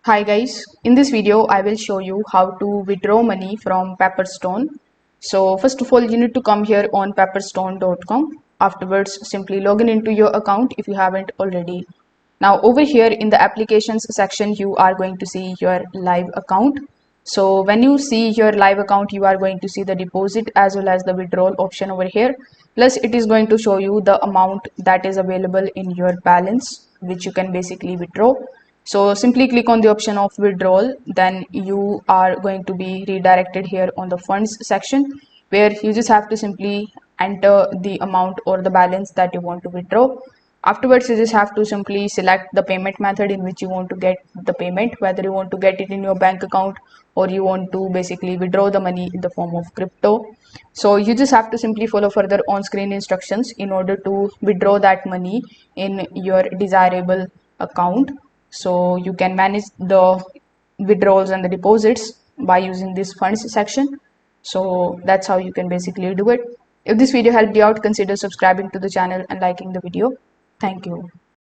Hi guys, in this video I will show you how to withdraw money from Pepperstone. So first of all you need to come here on pepperstone.com. Afterwards simply log in into your account if you haven't already. Now over here in the applications section you are going to see your live account. So when you see your live account you are going to see the deposit as well as the withdrawal option over here. Plus it is going to show you the amount that is available in your balance which you can basically withdraw. So simply click on the option of withdrawal, then you are going to be redirected here on the funds section where you just have to simply enter the amount or the balance that you want to withdraw. Afterwards, you just have to simply select the payment method in which you want to get the payment, whether you want to get it in your bank account or you want to basically withdraw the money in the form of crypto. So you just have to simply follow further on-screen instructions in order to withdraw that money in your desirable account. So you can manage the withdrawals and the deposits by using this funds section. So that's how you can basically do it. If this video helped you out, consider subscribing to the channel and liking the video. Thank you.